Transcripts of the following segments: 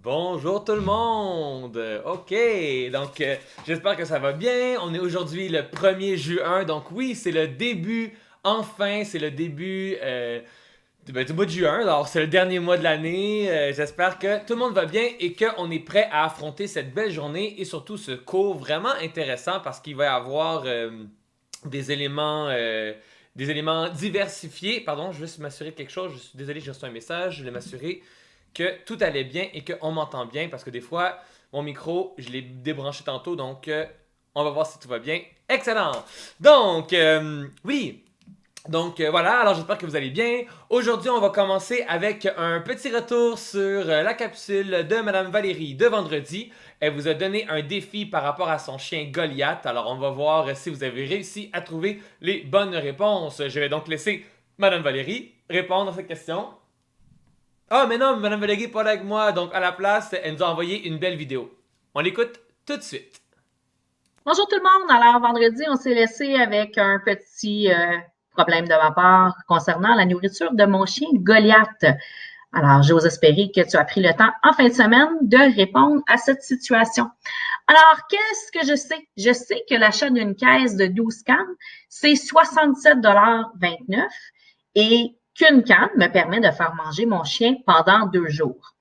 Bonjour tout le monde! OK, donc j'espère que ça va bien. On est aujourd'hui le 1er juin, donc oui, c'est le début, enfin, c'est le début du mois de juin. Alors, c'est le dernier mois de l'année. J'espère que tout le monde va bien et qu'on est prêt à affronter cette belle journée et surtout ce cours vraiment intéressant parce qu'il va y avoir des éléments... des éléments diversifiés. Pardon, je veux juste m'assurer de quelque chose. Je suis désolé, j'ai reçu un message. Je voulais m'assurer que tout allait bien et qu'on m'entend bien parce que des fois, mon micro, je l'ai débranché tantôt, donc on va voir si tout va bien. Excellent! Donc, oui, donc voilà, alors j'espère que vous allez bien. Aujourd'hui, on va commencer avec un petit retour sur la capsule de Madame Valérie de vendredi. Elle vous a donné un défi par rapport à son chien Goliath. Alors on va voir si vous avez réussi à trouver les bonnes réponses. Je vais donc laisser Madame Valérie répondre à cette question. Ah, mais non, Madame Valérie n'est pas là avec moi, donc à la place, elle nous a envoyé une belle vidéo. On l'écoute tout de suite. Bonjour tout le monde. Alors, vendredi, on s'est laissé avec un petit problème de ma part concernant la nourriture de mon chien Goliath. Alors, j'ose espérer que tu as pris le temps en fin de semaine de répondre à cette situation. Alors, qu'est-ce que je sais? Je sais que l'achat d'une caisse de 12 cannes, c'est 67,29 et qu'une canne me permet de faire manger mon chien pendant 2 jours.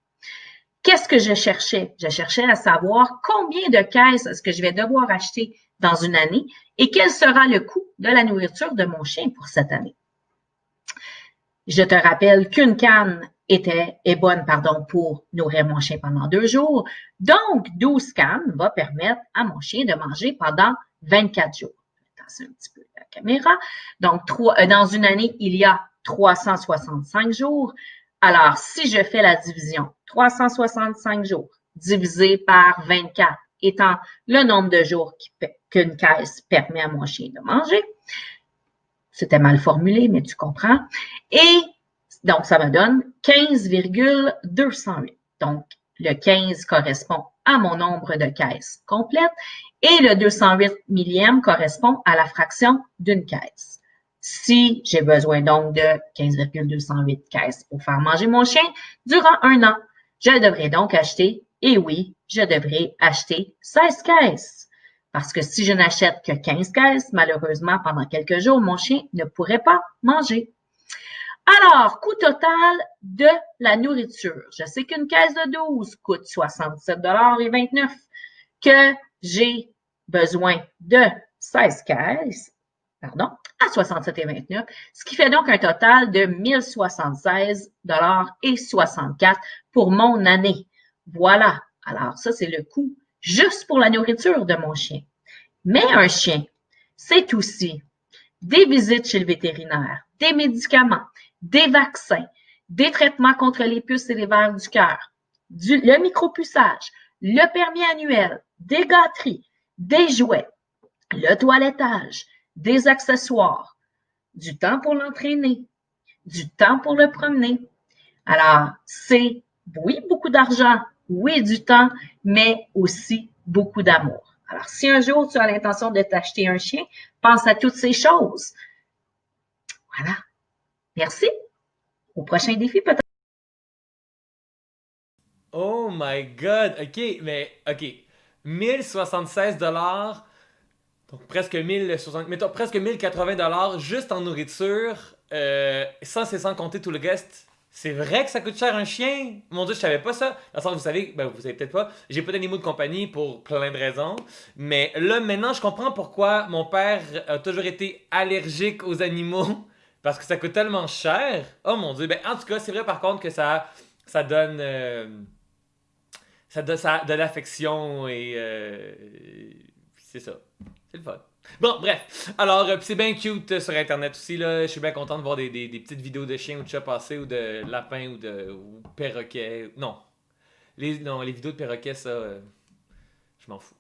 Qu'est-ce que je cherchais? Je cherchais à savoir combien de caisses est-ce que je vais devoir acheter dans une année et quel sera le coût de la nourriture de mon chien pour cette année. Je te rappelle qu'une canne est bonne pour nourrir mon chien pendant 2 jours. Donc, 12 cannes va permettre à mon chien de manger pendant 24 jours. Je vais tasser un petit peu la caméra. Donc, dans une année, il y a 365 jours. Alors, si je fais la division, 365 jours divisé par 24 étant le nombre de jours qu'une caisse permet à mon chien de manger, c'était mal formulé, mais tu comprends. Et donc, ça me donne 15,208. Donc, le 15 correspond à mon nombre de caisses complètes et le 208 millième correspond à la fraction d'une caisse. Si j'ai besoin donc de 15,208 caisses pour faire manger mon chien durant un an, je devrais donc acheter, et oui, je devrais acheter 16 caisses. Parce que si je n'achète que 15 caisses, malheureusement, pendant quelques jours, mon chien ne pourrait pas manger. Alors, coût total de la nourriture. Je sais qu'une caisse de 12 coûte 67,29 $, que j'ai besoin de 16 caisses, à 67,29 $, ce qui fait donc un total de 1076,64 $ pour mon année. Voilà. Alors, ça, c'est le coût juste pour la nourriture de mon chien. Mais un chien, c'est aussi des visites chez le vétérinaire, des médicaments, des vaccins, des traitements contre les puces et les vers du cœur, le micropuçage, le permis annuel, des gâteries, des jouets, le toilettage, des accessoires, du temps pour l'entraîner, du temps pour le promener. Alors, c'est, oui, beaucoup d'argent, oui, du temps, mais aussi beaucoup d'amour. Alors, si un jour tu as l'intention de t'acheter un chien, pense à toutes ces choses. Voilà. Merci. Au prochain défi, peut-être. Oh my god, ok, mais ok. 1076 $, donc presque 1060, mettons presque 1080 $ juste en nourriture. Ça, c'est sans compter tout le reste. C'est vrai que ça coûte cher un chien? Mon dieu, je savais pas ça. Dans le sens, vous savez, ben vous savez peut-être pas, j'ai pas d'animaux de compagnie pour plein de raisons. Mais là, maintenant, je comprends pourquoi mon père a toujours été allergique aux animaux. Parce que ça coûte tellement cher. Oh mon dieu. Ben, en tout cas, c'est vrai par contre que ça donne. Ça donne de l'affection et. C'est ça. C'est le fun. Bon, bref. Alors, c'est bien cute sur Internet aussi. Là. Je suis bien content de voir des petites vidéos de chiens ou de chats passer ou de lapins ou perroquets. Non. Non, les vidéos de perroquets, ça, je m'en fous.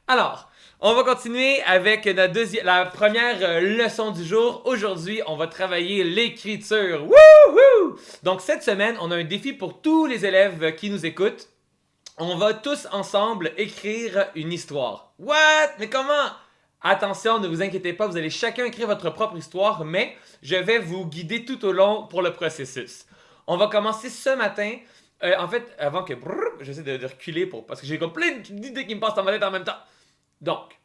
Alors, on va continuer avec la première leçon du jour. Aujourd'hui, on va travailler l'écriture. Wouhou! Donc, cette semaine, on a un défi pour tous les élèves qui nous écoutent. On va tous ensemble écrire une histoire. What? Mais comment? Attention, ne vous inquiétez pas, vous allez chacun écrire votre propre histoire, mais je vais vous guider tout au long pour le processus. On va commencer ce matin En fait, avant que j'essaie de reculer parce que j'ai comme plein d'idées qui me passent dans ma tête en même temps. Donc,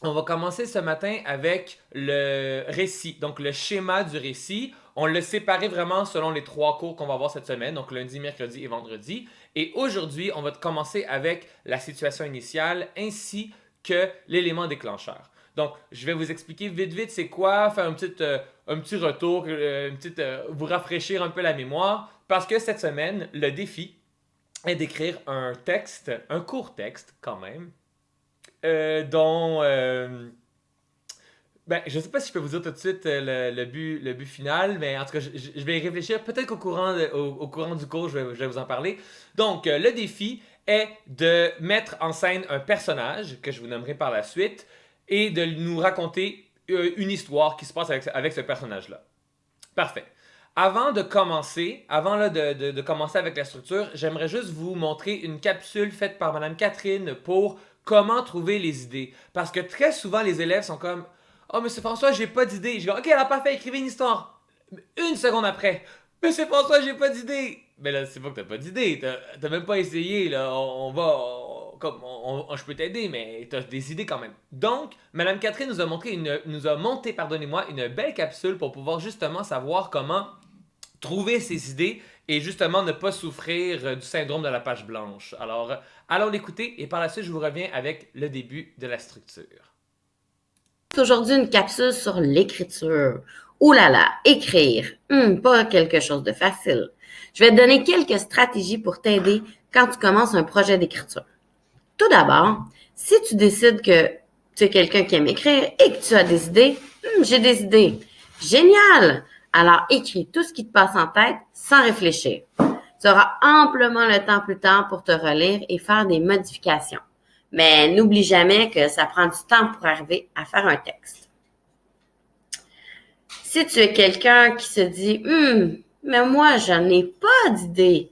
on va commencer ce matin avec le récit, donc le schéma du récit. On l'a séparé vraiment selon les 3 cours qu'on va avoir cette semaine, donc lundi, mercredi et vendredi. Et aujourd'hui, on va commencer avec la situation initiale ainsi que l'élément déclencheur. Donc, je vais vous expliquer vite vite c'est quoi, faire un petit retour, vous rafraîchir un peu la mémoire, parce que cette semaine, le défi est d'écrire un texte, un court texte quand même, dont ben, je sais pas si je peux vous dire tout de suite le but final, mais en tout cas, je vais y réfléchir. Peut-être au courant du cours, je vais vous en parler. Donc, le défi est de mettre en scène un personnage, que je vous nommerai par la suite, et de nous raconter une histoire qui se passe avec ce personnage-là. Parfait. Avant là, de commencer avec la structure, j'aimerais juste vous montrer une capsule faite par Madame Catherine pour comment trouver les idées. Parce que très souvent, les élèves sont comme « Oh, Monsieur François, j'ai pas d'idée. » Je dis « Ok, elle a pas fait, écrivez une histoire. » Une seconde après « Monsieur François, j'ai pas d'idée. » Mais là, c'est pas que t'as pas d'idée. T'as même pas essayé. Là. Je peux t'aider, mais t'as des idées quand même. Donc, Madame Catherine nous a monté, pardonnez-moi, une belle capsule pour pouvoir justement savoir comment trouver ses idées et justement ne pas souffrir du syndrome de la page blanche. Alors, allons l'écouter et par la suite, je vous reviens avec le début de la structure. Aujourd'hui, une capsule sur l'écriture. Ouh là là, écrire. Pas quelque chose de facile. Je vais te donner quelques stratégies pour t'aider quand tu commences un projet d'écriture. Tout d'abord, si tu décides que tu es quelqu'un qui aime écrire et que tu as des idées, j'ai des idées. Génial! Alors, écris tout ce qui te passe en tête sans réfléchir. Tu auras amplement le temps plus tard pour te relire et faire des modifications. Mais n'oublie jamais que ça prend du temps pour arriver à faire un texte. Si tu es quelqu'un qui se dit « mais moi, je n'ai pas d'idée »,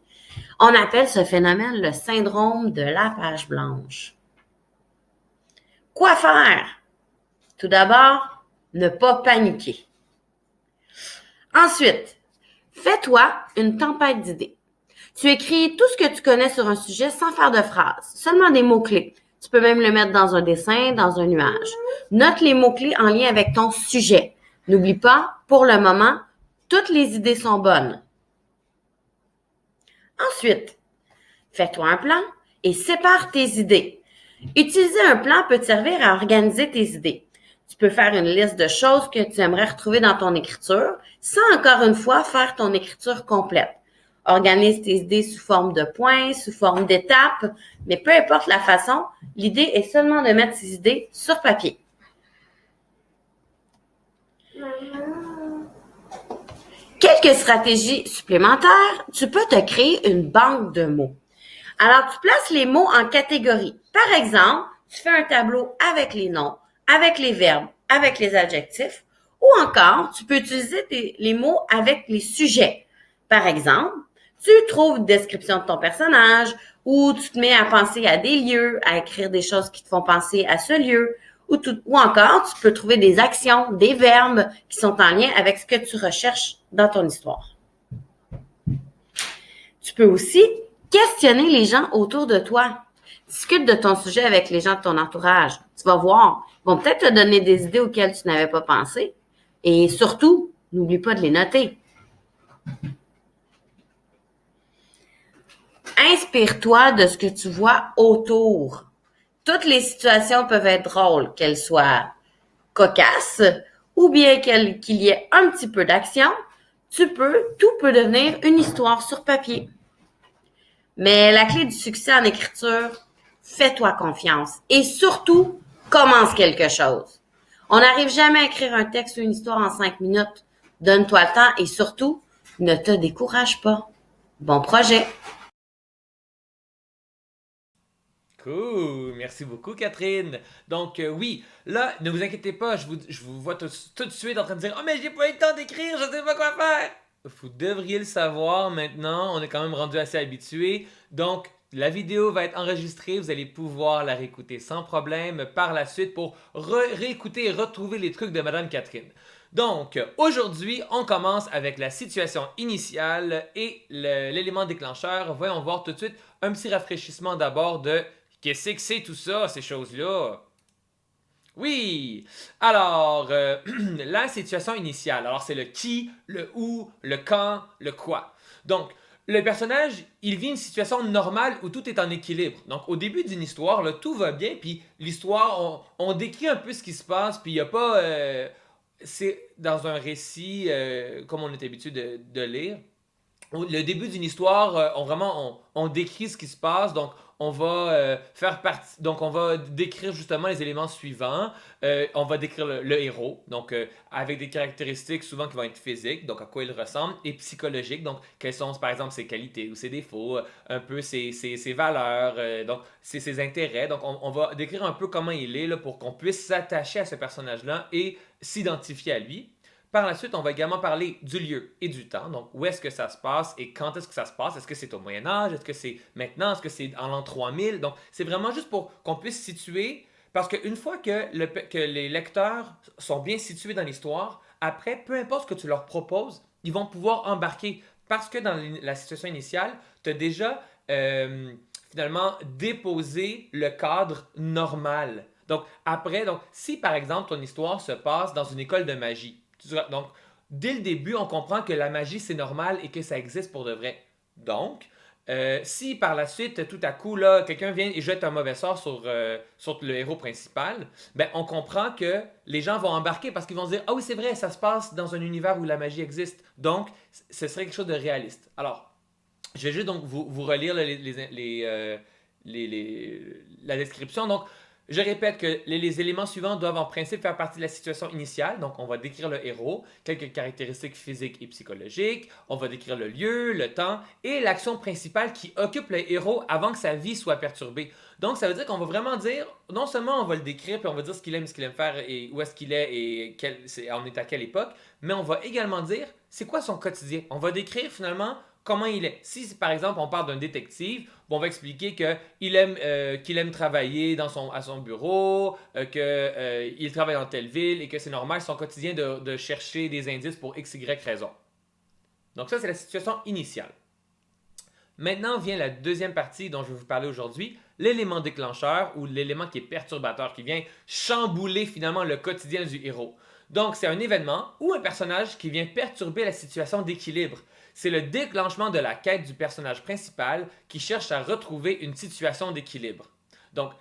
on appelle ce phénomène le syndrome de la page blanche. Quoi faire? Tout d'abord, ne pas paniquer. Ensuite, fais-toi une tempête d'idées. Tu écris tout ce que tu connais sur un sujet sans faire de phrases, seulement des mots-clés. Tu peux même le mettre dans un dessin, dans un nuage. Note les mots-clés en lien avec ton sujet. N'oublie pas, pour le moment, toutes les idées sont bonnes. Ensuite, fais-toi un plan et sépare tes idées. Utiliser un plan peut te servir à organiser tes idées. Tu peux faire une liste de choses que tu aimerais retrouver dans ton écriture sans encore une fois faire ton écriture complète. Organise tes idées sous forme de points, sous forme d'étapes, mais peu importe la façon, l'idée est seulement de mettre ces idées sur papier. Quelques stratégies supplémentaires, tu peux te créer une banque de mots. Alors, tu places les mots en catégories. Par exemple, tu fais un tableau avec les noms, avec les verbes, avec les adjectifs, ou encore, tu peux utiliser les mots avec les sujets. Par exemple, tu trouves une description de ton personnage, ou tu te mets à penser à des lieux, à écrire des choses qui te font penser à ce lieu, ou encore, tu peux trouver des actions, des verbes qui sont en lien avec ce que tu recherches dans ton histoire. Tu peux aussi questionner les gens autour de toi. Discute de ton sujet avec les gens de ton entourage. Tu vas voir, ils vont peut-être te donner des idées auxquelles tu n'avais pas pensé. Et surtout, n'oublie pas de les noter. Inspire-toi de ce que tu vois autour. Toutes les situations peuvent être drôles, qu'elles soient cocasses ou bien qu'il y ait un petit peu d'action. Tout peut devenir une histoire sur papier. Mais la clé du succès en écriture, fais-toi confiance et surtout, commence quelque chose. On n'arrive jamais à écrire un texte ou une histoire en 5 minutes. Donne-toi le temps et surtout, ne te décourage pas. Bon projet! Cool, merci beaucoup Catherine. Donc oui, là, ne vous inquiétez pas, je vous vois tout de suite en train de dire « Oh mais j'ai pas eu le temps d'écrire, je sais pas quoi faire! » Vous devriez le savoir maintenant, on est quand même rendu assez habitué. Donc, la vidéo va être enregistrée, vous allez pouvoir la réécouter sans problème par la suite pour réécouter et retrouver les trucs de Madame Catherine. Donc, aujourd'hui, on commence avec la situation initiale et l'élément déclencheur. Voyons voir tout de suite un petit rafraîchissement d'abord de qu'est-ce que c'est tout ça, ces choses-là. Oui! Alors, la situation initiale. Alors, c'est le qui, le où, le quand, le quoi. Donc, le personnage, il vit une situation normale où tout est en équilibre. Donc, au début d'une histoire, là, tout va bien, puis l'histoire, on décrit un peu ce qui se passe, puis il n'y a pas... c'est dans un récit, comme on est habitué de lire. Le début d'une histoire, on décrit ce qui se passe, donc on va donc on va décrire justement les éléments suivants. On va décrire le héros, donc avec des caractéristiques souvent qui vont être physiques, donc à quoi il ressemble, et psychologiques, donc quelles sont par exemple ses qualités ou ses défauts, un peu ses valeurs, donc ses intérêts. Donc on va décrire un peu comment il est là, pour qu'on puisse s'attacher à ce personnage-là et s'identifier à lui. Par la suite, on va également parler du lieu et du temps. Donc, où est-ce que ça se passe et quand est-ce que ça se passe? Est-ce que c'est au Moyen Âge? Est-ce que c'est maintenant? Est-ce que c'est en l'an 3000? Donc, c'est vraiment juste pour qu'on puisse situer, parce qu'une fois que les lecteurs sont bien situés dans l'histoire, après, peu importe ce que tu leur proposes, ils vont pouvoir embarquer. Parce que dans la situation initiale, tu as déjà finalement déposé le cadre normal. Donc, après, si par exemple ton histoire se passe dans une école de magie, donc, dès le début, on comprend que la magie, c'est normal et que ça existe pour de vrai. Donc, si par la suite, tout à coup, là, quelqu'un vient et jette un mauvais sort sur le héros principal, ben, on comprend que les gens vont embarquer parce qu'ils vont se dire « Ah oui, c'est vrai, ça se passe dans un univers où la magie existe. » Donc, ce serait quelque chose de réaliste. Alors, je vais juste donc vous relire la description. Donc, je répète que les éléments suivants doivent en principe faire partie de la situation initiale. Donc, on va décrire le héros, quelques caractéristiques physiques et psychologiques, on va décrire le lieu, le temps et l'action principale qui occupe le héros avant que sa vie soit perturbée. Donc, ça veut dire qu'on va vraiment dire, non seulement on va le décrire, puis on va dire ce qu'il aime faire et où est-ce qu'il est et on est à quelle époque, mais on va également dire c'est quoi son quotidien. On va décrire finalement comment il est. Si par exemple on parle d'un détective, bon, on va expliquer qu'il aime travailler à son bureau, qu'il travaille dans telle ville et que c'est normal son quotidien de chercher des indices pour x, y raison. Donc ça, c'est la situation initiale. Maintenant vient la deuxième partie dont je vais vous parler aujourd'hui, l'élément déclencheur ou l'élément qui est perturbateur, qui vient chambouler finalement le quotidien du héros. Donc c'est un événement ou un personnage qui vient perturber la situation d'équilibre. C'est le déclenchement de la quête du personnage principal qui cherche à retrouver une situation d'équilibre. Donc,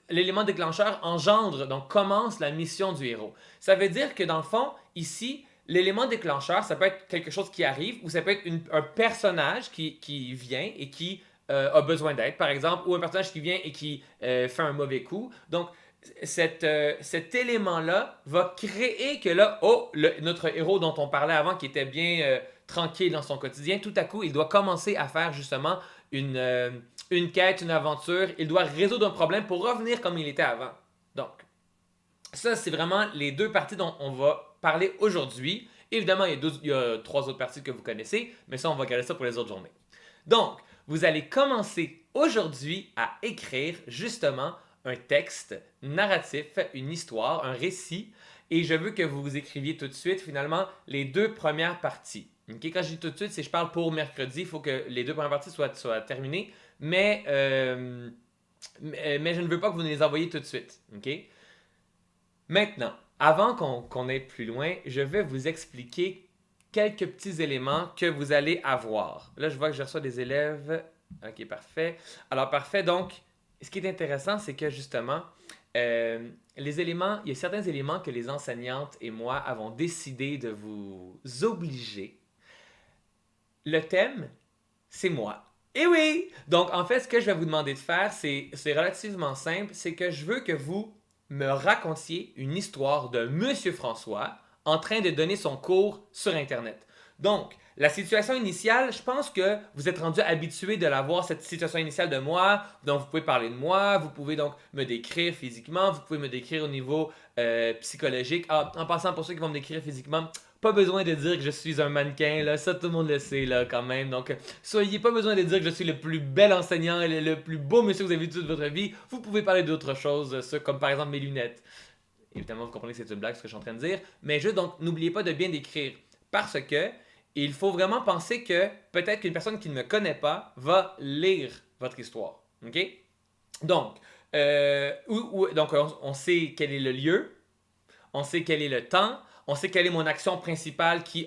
l'élément déclencheur engendre, donc commence la mission du héros. Ça veut dire que dans le fond, ici, l'élément déclencheur, ça peut être quelque chose qui arrive ou ça peut être un personnage qui vient et qui a besoin d'aide, par exemple, ou un personnage qui vient et qui fait un mauvais coup. Donc, cet élément-là va créer que là, notre héros dont on parlait avant, qui était bien tranquille dans son quotidien, tout à coup, il doit commencer à faire justement une quête, une aventure. Il doit résoudre un problème pour revenir comme il était avant. Donc, ça, c'est vraiment les deux parties dont on va parler aujourd'hui. Évidemment, il y a 3 autres parties que vous connaissez, mais ça, on va garder ça pour les autres journées. Donc, vous allez commencer aujourd'hui à écrire justement un texte narratif, une histoire, un récit, et je veux que vous écriviez tout de suite finalement les 2 premières parties. Okay? Quand je dis tout de suite, c'est je parle pour mercredi, il faut que les 2 premières parties soient terminées, mais je ne veux pas que vous les envoyiez tout de suite. Okay? Maintenant, avant qu'on aille plus loin, je vais vous expliquer quelques petits éléments que vous allez avoir. Là, je vois que je reçois des élèves. Ok, parfait. Alors, parfait. Donc, ce qui est intéressant, c'est que justement, les éléments, il y a certains éléments que les enseignantes et moi avons décidé de vous obliger. Le thème, c'est moi. Et oui! Donc, en fait, ce que je vais vous demander de faire, c'est relativement simple. C'est que je veux que vous me racontiez une histoire de Monsieur François en train de donner son cours sur Internet. Donc, la situation initiale, je pense que vous êtes rendu habitué de la voir, cette situation initiale de moi. Donc, vous pouvez parler de moi, vous pouvez donc me décrire physiquement, vous pouvez me décrire au niveau psychologique. Ah, en passant, pour ceux qui vont me décrire physiquement, pas besoin de dire que je suis un mannequin, là, ça tout le monde le sait là, quand même. Donc, soyez pas besoin de dire que je suis le plus bel enseignant et le plus beau monsieur que vous avez vu toute votre vie. Vous pouvez parler d'autres choses, ça, comme par exemple mes lunettes. Évidemment, vous comprenez que c'est une blague ce que je suis en train de dire. Mais juste, donc, n'oubliez pas de bien décrire. Parce que il faut vraiment penser que peut-être qu'une personne qui ne me connaît pas va lire votre histoire. OK? Donc, on sait quel est le lieu, on sait quel est le temps, on sait quelle est mon action principale qui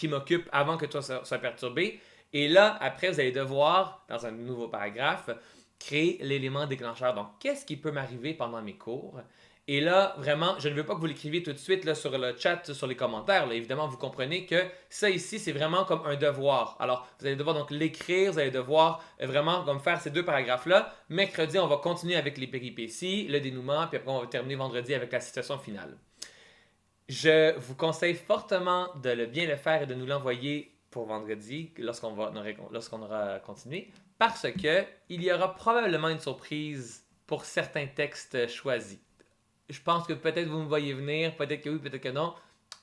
m'occupe avant que toi sois perturbé. Et là, après, vous allez devoir, dans un nouveau paragraphe, créer l'élément déclencheur. Donc, qu'est-ce qui peut m'arriver pendant mes cours? Et là, vraiment, je ne veux pas que vous l'écriviez tout de suite là, sur le chat, sur les commentaires. Là. Évidemment, vous comprenez que ça ici, c'est vraiment comme un devoir. Alors, vous allez devoir donc l'écrire, vous allez devoir vraiment comme faire ces 2 paragraphes-là. Mercredi, on va continuer avec les péripéties, le dénouement, puis après, on va terminer vendredi avec la situation finale. Je vous conseille fortement de bien le faire et de nous l'envoyer pour vendredi, lorsqu'on aura continué, parce que il y aura probablement une surprise pour certains textes choisis. Je pense que peut-être vous me voyez venir, peut-être que oui, peut-être que non.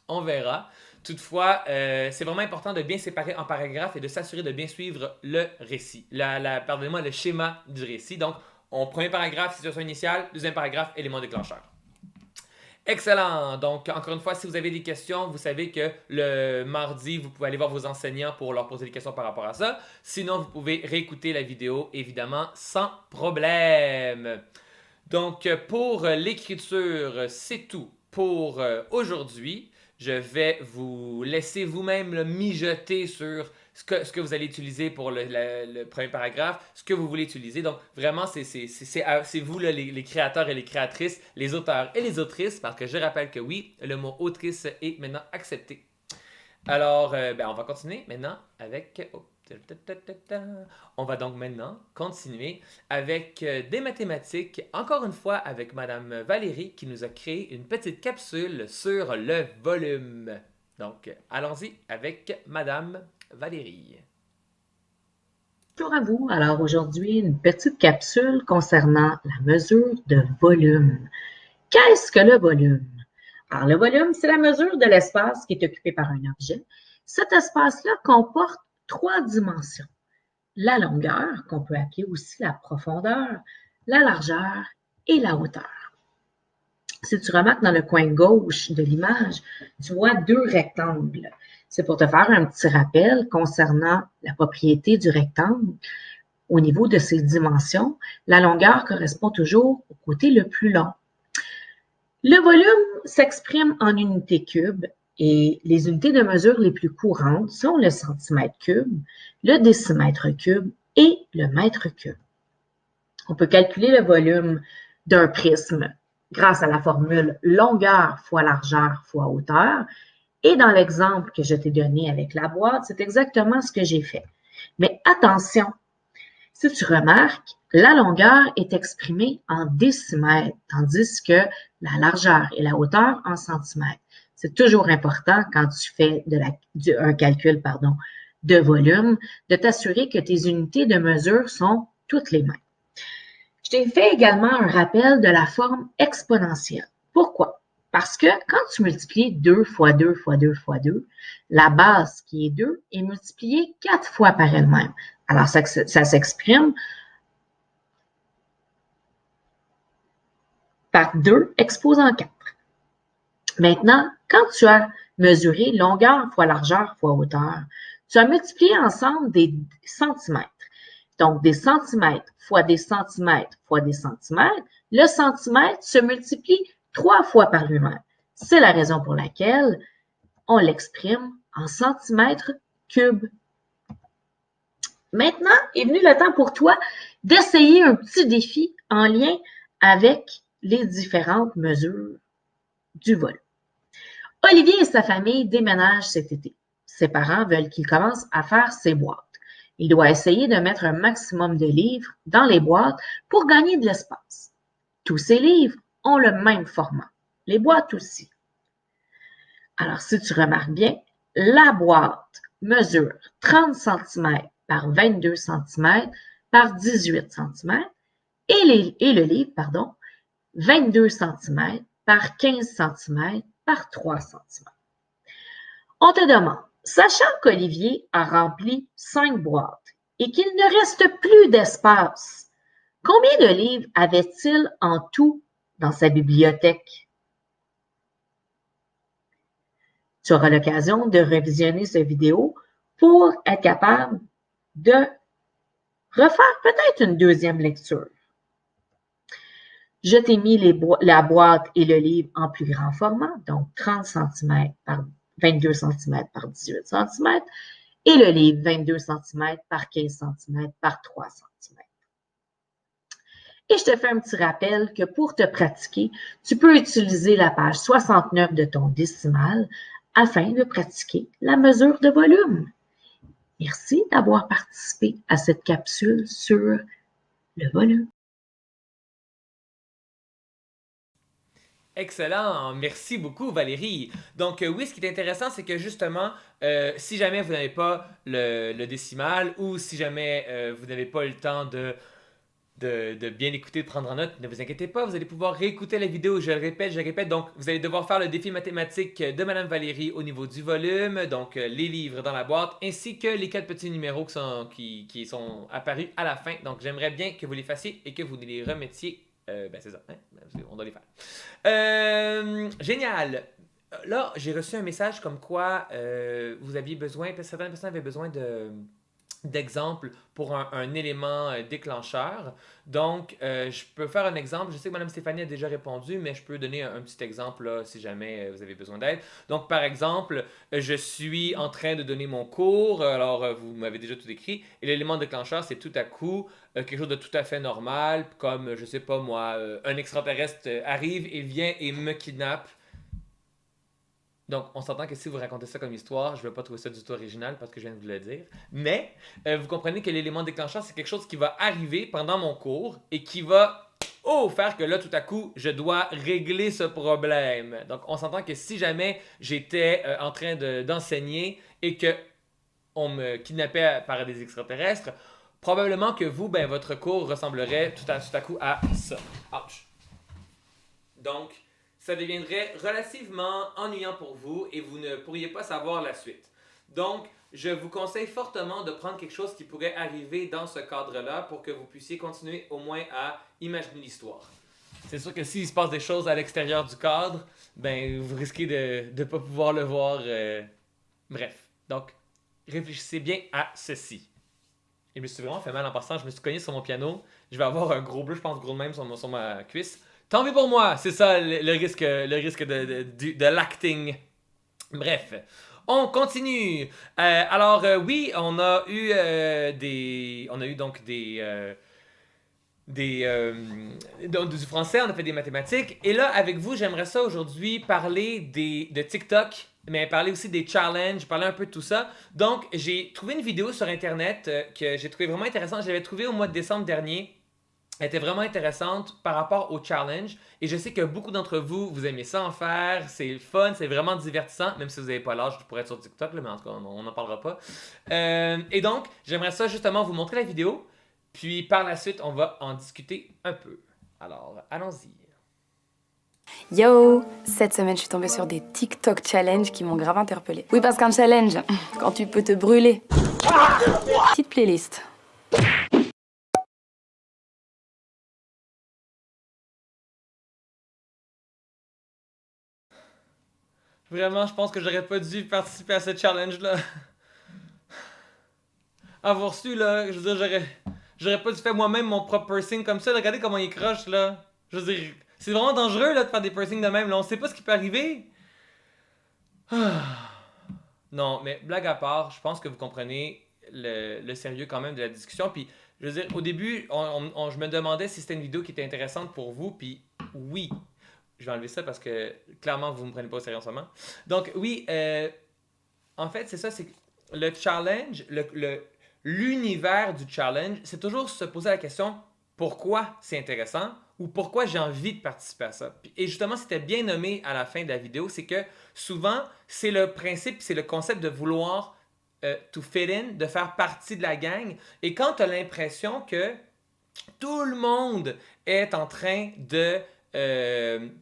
On verra. Toutefois, c'est vraiment important de bien séparer en paragraphes et de s'assurer de bien suivre le récit. Pardonnez-moi, le schéma du récit. Donc, premier paragraphe, situation initiale. Deuxième paragraphe, élément déclencheur. Excellent! Donc, encore une fois, si vous avez des questions, vous savez que le mardi, vous pouvez aller voir vos enseignants pour leur poser des questions par rapport à ça. Sinon, vous pouvez réécouter la vidéo, évidemment, sans problème. Donc, pour l'écriture, c'est tout pour aujourd'hui. Je vais vous laisser vous-même mijoter sur ce que vous allez utiliser pour le premier paragraphe, ce que vous voulez utiliser. Donc, vraiment, c'est vous, là, les créateurs et les créatrices, les auteurs et les autrices, parce que je rappelle que oui, le mot autrice est maintenant accepté. Alors, on va continuer maintenant avec... On va donc maintenant continuer avec des mathématiques, encore une fois avec Madame Valérie qui nous a créé une petite capsule sur le volume. Donc, allons-y avec Madame Valérie. Bonjour à vous. Alors aujourd'hui, une petite capsule concernant la mesure de volume. Qu'est-ce que le volume? Alors, le volume, c'est la mesure de l'espace qui est occupé par un objet. Cet espace-là comporte 3 dimensions. La longueur, qu'on peut appeler aussi la profondeur, la largeur et la hauteur. Si tu remarques dans le coin gauche de l'image, tu vois 2 rectangles. C'est pour te faire un petit rappel concernant la propriété du rectangle. Au niveau de ses dimensions, la longueur correspond toujours au côté le plus long. Le volume s'exprime en unités cubes et les unités de mesure les plus courantes sont le centimètre cube, le décimètre cube et le mètre cube. On peut calculer le volume d'un prisme grâce à la formule longueur fois largeur fois hauteur. Et dans l'exemple que je t'ai donné avec la boîte, c'est exactement ce que j'ai fait. Mais attention, si tu remarques, la longueur est exprimée en décimètres, tandis que la largeur et la hauteur en centimètres. C'est toujours important quand tu fais un calcul de volume, de t'assurer que tes unités de mesure sont toutes les mêmes. Je t'ai fait également un rappel de la forme exponentielle. Pourquoi? Parce que quand tu multiplies 2 fois 2 fois 2 fois 2, la base qui est 2 est multipliée 4 fois par elle-même. Alors, ça s'exprime par 2 exposant 4. Maintenant, quand tu as mesuré longueur fois largeur fois hauteur, tu as multiplié ensemble des centimètres. Donc, des centimètres fois des centimètres fois des centimètres, le centimètre se multiplie 3 fois par lui-même. C'est la raison pour laquelle on l'exprime en centimètres cubes. Maintenant est venu le temps pour toi d'essayer un petit défi en lien avec les différentes mesures du volume. Olivier et sa famille déménagent cet été. Ses parents veulent qu'il commence à faire ses boîtes. Il doit essayer de mettre un maximum de livres dans les boîtes pour gagner de l'espace. Tous ces livres ont le même format. Les boîtes aussi. Alors, si tu remarques bien, la boîte mesure 30 cm par 22 cm par 18 cm et le livre, 22 cm par 15 cm par 3 cm. On te demande, sachant qu'Olivier a rempli 5 boîtes et qu'il ne reste plus d'espace, combien de livres avait-il en tout dans sa bibliothèque? Tu auras l'occasion de revisionner cette vidéo pour être capable de refaire peut-être une deuxième lecture. Je t'ai mis la boîte et le livre en plus grand format, donc 30 cm par 22 cm par 18 cm, et le livre 22 cm par 15 cm par 3 cm. Et je te fais un petit rappel que pour te pratiquer, tu peux utiliser la page 69 de ton décimal afin de pratiquer la mesure de volume. Merci d'avoir participé à cette capsule sur le volume. Excellent, merci beaucoup Valérie. Donc oui, ce qui est intéressant, c'est que justement, si jamais vous n'avez pas le décimal ou si jamais vous n'avez pas eu le temps de bien écouter, de prendre en note, ne vous inquiétez pas, vous allez pouvoir réécouter la vidéo, je le répète, donc vous allez devoir faire le défi mathématique de Madame Valérie au niveau du volume, donc les livres dans la boîte, ainsi que les 4 petits numéros qui sont apparus à la fin. Donc j'aimerais bien que vous les fassiez et que vous les remettiez. C'est ça, hein? On doit les faire. Génial! Là, j'ai reçu un message comme quoi vous aviez besoin, certaines personnes avaient besoin d'exemples pour un élément déclencheur. Donc, je peux faire un exemple. Je sais que Mme Stéphanie a déjà répondu, mais je peux donner un petit exemple là, si jamais vous avez besoin d'aide. Donc, par exemple, je suis en train de donner mon cours. Alors, vous m'avez déjà tout écrit. Et l'élément déclencheur, c'est tout à coup quelque chose de tout à fait normal, comme, je sais pas moi, un extraterrestre arrive et vient et me kidnappe. Donc, on s'entend que si vous racontez ça comme histoire, je ne vais pas trouver ça du tout original parce que je viens de vous le dire. Mais, vous comprenez que l'élément déclencheur, c'est quelque chose qui va arriver pendant mon cours et qui va faire que là, tout à coup, je dois régler ce problème. Donc, on s'entend que si jamais j'étais en train d'enseigner et que on me kidnappait par des extraterrestres, probablement que vous, votre cours ressemblerait tout à coup à ça. Ouch. Donc, ça deviendrait relativement ennuyant pour vous et vous ne pourriez pas savoir la suite. Donc, je vous conseille fortement de prendre quelque chose qui pourrait arriver dans ce cadre-là pour que vous puissiez continuer au moins à imaginer l'histoire. C'est sûr que s'il se passe des choses à l'extérieur du cadre, vous risquez de ne pas pouvoir le voir. Bref, donc, réfléchissez bien à ceci. Et je me suis vraiment fait mal en passant, je me suis cogné sur mon piano. Je vais avoir un gros bleu, je pense gros de même sur ma cuisse. Tant pis pour moi, c'est ça le risque de l'acting. Bref, on continue. Oui, on a eu du français, on a fait des mathématiques. Et là, avec vous, j'aimerais ça aujourd'hui parler de TikTok, mais parler aussi des challenges, parler un peu de tout ça. Donc, j'ai trouvé une vidéo sur Internet que j'ai trouvé vraiment intéressante. Je l'avais trouvée au mois de décembre dernier. Elle était vraiment intéressante par rapport au challenge. Et je sais que beaucoup d'entre vous, vous aimez ça en faire. C'est fun, c'est vraiment divertissant. Même si vous n'avez pas l'âge pour être sur TikTok, là, mais en tout cas, on n'en parlera pas. Et donc, j'aimerais ça justement vous montrer la vidéo. Puis par la suite, on va en discuter un peu. Alors, allons-y. Yo! Cette semaine, je suis tombée sur des TikTok challenges qui m'ont grave interpellée. Oui, parce qu'un challenge, quand tu peux te brûler. Petite playlist. Vraiment, je pense que j'aurais pas dû participer à ce challenge-là. Avoir su, là, je veux dire, j'aurais pas dû faire moi-même mon propre piercing comme ça. Regardez comment il croche, là. Je veux dire, c'est vraiment dangereux, là, de faire des piercings de même, là. On sait pas ce qui peut arriver. Non, mais blague à part, je pense que vous comprenez le sérieux quand même de la discussion. Puis, je veux dire, au début, je me demandais si c'était une vidéo qui était intéressante pour vous. Puis, oui. Je vais enlever ça parce que clairement, vous ne me prenez pas au sérieux en ce moment. Donc, oui, en fait, c'est ça, c'est que le challenge, l'univers du challenge, c'est toujours se poser la question pourquoi c'est intéressant ou pourquoi j'ai envie de participer à ça. Et justement, c'était bien nommé à la fin de la vidéo, c'est que souvent, c'est le principe, c'est le concept de vouloir to fit in, de faire partie de la gang. Et quand tu as l'impression que tout le monde est en train de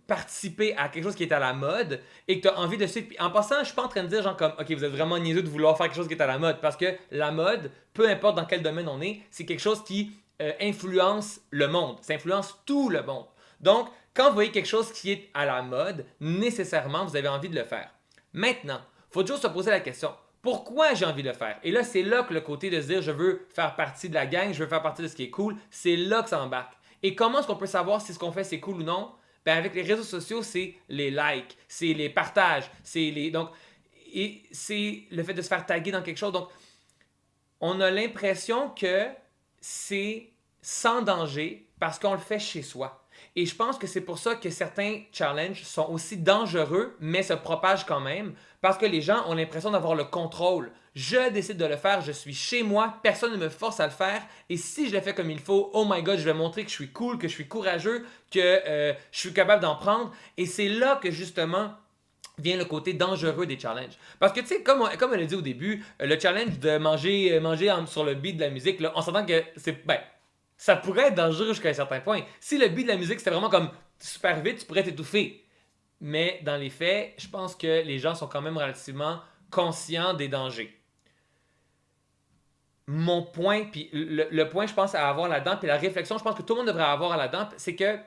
participer à quelque chose qui est à la mode et que tu as envie de suivre. En passant, je suis pas en train de dire genre comme OK, vous êtes vraiment niaiseux de vouloir faire quelque chose qui est à la mode parce que la mode, peu importe dans quel domaine on est, c'est quelque chose qui influence le monde. Ça influence tout le monde. Donc, quand vous voyez quelque chose qui est à la mode, nécessairement, vous avez envie de le faire. Maintenant, faut toujours se poser la question. Pourquoi j'ai envie de le faire? Et là, c'est là que le côté de se dire je veux faire partie de la gang, je veux faire partie de ce qui est cool, c'est là que ça embarque. Et comment est-ce qu'on peut savoir si ce qu'on fait c'est cool ou non? Ben avec les réseaux sociaux, c'est les likes, c'est les partages, et c'est le fait de se faire taguer dans quelque chose. Donc, on a l'impression que c'est sans danger parce qu'on le fait chez soi. Et je pense que c'est pour ça que certains challenges sont aussi dangereux, mais se propagent quand même, parce que les gens ont l'impression d'avoir le contrôle. Je décide de le faire, je suis chez moi, personne ne me force à le faire, et si je le fais comme il faut, oh my god, je vais montrer que je suis cool, que je suis courageux, que je suis capable d'en prendre. Et c'est là que justement vient le côté dangereux des challenges. Parce que tu sais, comme on l'a dit au début, le challenge de manger sur le beat de la musique, là, on s'entend que ça pourrait être dangereux jusqu'à un certain point. Si le beat de la musique c'était vraiment comme super vite, tu pourrais t'étouffer. Mais dans les faits, je pense que les gens sont quand même relativement conscients des dangers. Mon point, puis le point je pense à avoir là-dedans, puis la réflexion je pense que tout le monde devrait avoir là-dedans, c'est que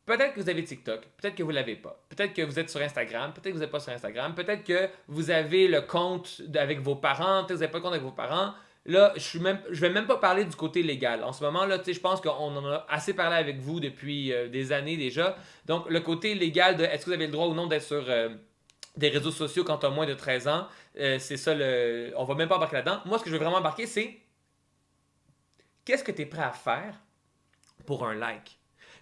peut-être que vous avez TikTok, peut-être que vous ne l'avez pas, peut-être que vous êtes sur Instagram, peut-être que vous n'êtes pas sur Instagram, peut-être que vous avez le compte avec vos parents, peut-être que vous n'avez pas le compte avec vos parents. Là, je vais même pas parler du côté légal. En ce moment, là, je pense qu'on en a assez parlé avec vous depuis des années déjà. Donc, le côté légal de est-ce que vous avez le droit ou non d'être sur des réseaux sociaux quand tu as moins de 13 ans, c'est ça, on va même pas embarquer là-dedans. Moi, ce que je veux vraiment embarquer, c'est qu'est-ce que tu es prêt à faire pour un like?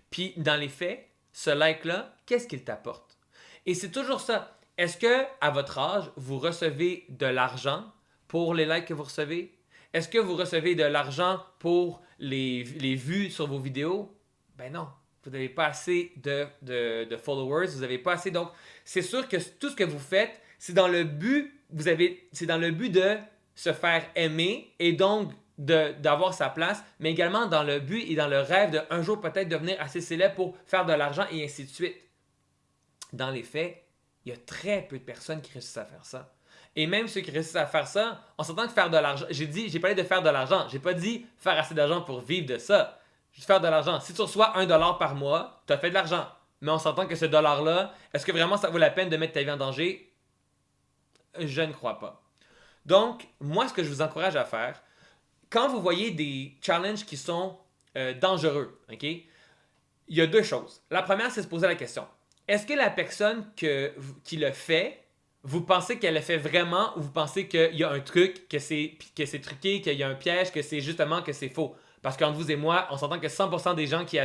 Puis, dans les faits, ce like-là, qu'est-ce qu'il t'apporte? Et c'est toujours ça. Est-ce que, à votre âge, vous recevez de l'argent pour les likes que vous recevez? Est-ce que vous recevez de l'argent pour les vues sur vos vidéos? Ben non. Vous n'avez pas assez de followers, vous n'avez pas assez. Donc, c'est sûr que tout ce que vous faites, c'est dans le but, c'est dans le but de se faire aimer et donc d'avoir sa place, mais également dans le but et dans le rêve de un jour peut-être devenir assez célèbre pour faire de l'argent et ainsi de suite. Dans les faits, il y a très peu de personnes qui réussissent à faire ça. Et même ceux qui réussissent à faire ça, on s'entend que faire de l'argent, j'ai parlé de faire de l'argent, j'ai pas dit faire assez d'argent pour vivre de ça. Juste faire de l'argent. Si tu reçois $1 par mois, tu as fait de l'argent. Mais on s'entend que ce dollar-là, est-ce que vraiment ça vaut la peine de mettre ta vie en danger? Je ne crois pas. Donc, moi, ce que je vous encourage à faire, quand vous voyez des challenges qui sont dangereux, ok, il y a deux choses. La première, c'est se poser la question. Est-ce que la personne qui le fait, vous pensez qu'elle le fait vraiment ou vous pensez qu'il y a un truc, que c'est truqué, qu'il y a un piège, que c'est justement que c'est faux? Parce qu'entre vous et moi, on s'entend que 100% des gens qui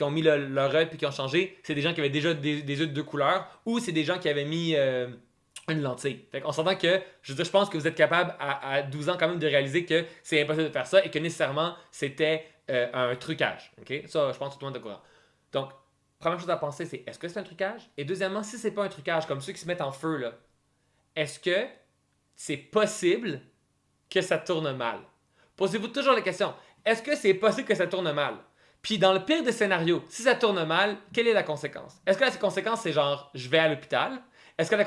ont mis leur œil puis qui ont changé, c'est des gens qui avaient déjà des yeux de deux couleurs ou c'est des gens qui avaient mis une lentille. Fait qu'on s'entend que, je pense que vous êtes capable à 12 ans quand même de réaliser que c'est impossible de faire ça et que nécessairement c'était un trucage. Okay? Ça, je pense que tout le monde est au courant. Donc, première chose à penser, c'est est-ce que c'est un trucage? Et deuxièmement, si c'est pas un trucage, comme ceux qui se mettent en feu, là, est-ce que c'est possible que ça tourne mal? Posez-vous toujours la question. Est-ce que c'est possible que ça tourne mal? Puis dans le pire des scénarios, si ça tourne mal, quelle est la conséquence? Est-ce que la conséquence, c'est genre, je vais à l'hôpital? Est-ce que la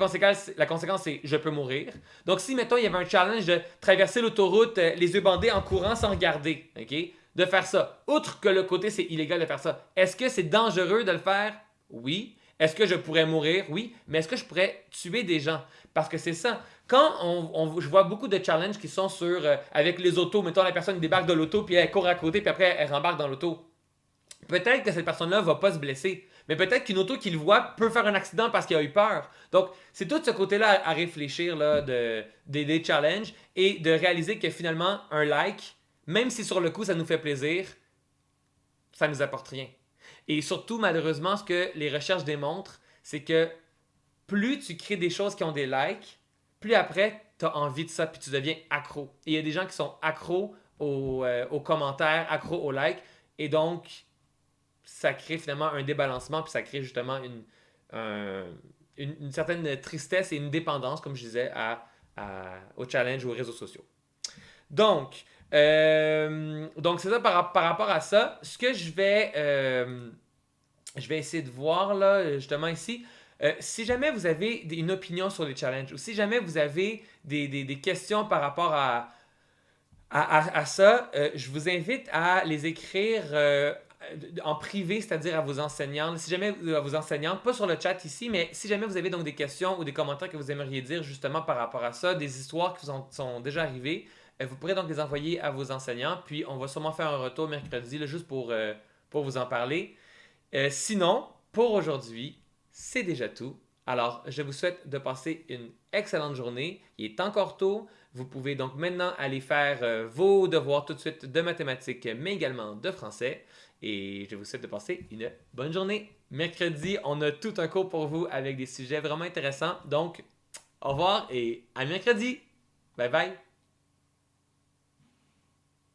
conséquence, c'est je peux mourir? Donc si, mettons, il y avait un challenge de traverser l'autoroute les yeux bandés en courant sans regarder, ok? De faire ça. Outre que le côté, c'est illégal de faire ça. Est-ce que c'est dangereux de le faire? Oui. Est-ce que je pourrais mourir? Oui. Mais est-ce que je pourrais tuer des gens? Parce que c'est ça. Quand je vois beaucoup de challenges qui sont sur avec les autos, mettons la personne débarque de l'auto, puis elle court à côté, puis après elle rembarque dans l'auto. Peut-être que cette personne-là va pas se blesser, mais peut-être qu'une auto qui le voit peut faire un accident parce qu'il a eu peur. Donc, c'est tout ce côté-là à réfléchir là, des challenges et de réaliser que finalement, un like, même si sur le coup ça nous fait plaisir, ça nous apporte rien. Et surtout, malheureusement, ce que les recherches démontrent, c'est que plus tu crées des choses qui ont des likes, plus après, tu as envie de ça, puis tu deviens accro. Et il y a des gens qui sont accros aux commentaires, accros aux likes, et donc, ça crée finalement un débalancement, puis ça crée justement une certaine tristesse et une dépendance, comme je disais, aux challenges ou aux réseaux sociaux. Donc c'est ça par rapport à ça. Ce que je vais essayer de voir là, justement ici, si jamais vous avez une opinion sur les challenges ou si jamais vous avez des questions par rapport à ça, je vous invite à les écrire en privé, c'est-à-dire à vos enseignantes. Si jamais à vos enseignantes, pas sur le chat ici, mais si jamais vous avez donc des questions ou des commentaires que vous aimeriez dire justement par rapport à ça, des histoires qui vous sont déjà arrivées, vous pourrez donc les envoyer à vos enseignants, puis on va sûrement faire un retour mercredi, là, juste pour vous en parler. Sinon, pour aujourd'hui, c'est déjà tout. Alors, je vous souhaite de passer une excellente journée. Il est encore tôt. Vous pouvez donc maintenant aller faire vos devoirs tout de suite de mathématiques, mais également de français. Et je vous souhaite de passer une bonne journée. Mercredi, on a tout un cours pour vous avec des sujets vraiment intéressants. Donc, au revoir et à mercredi. Bye bye.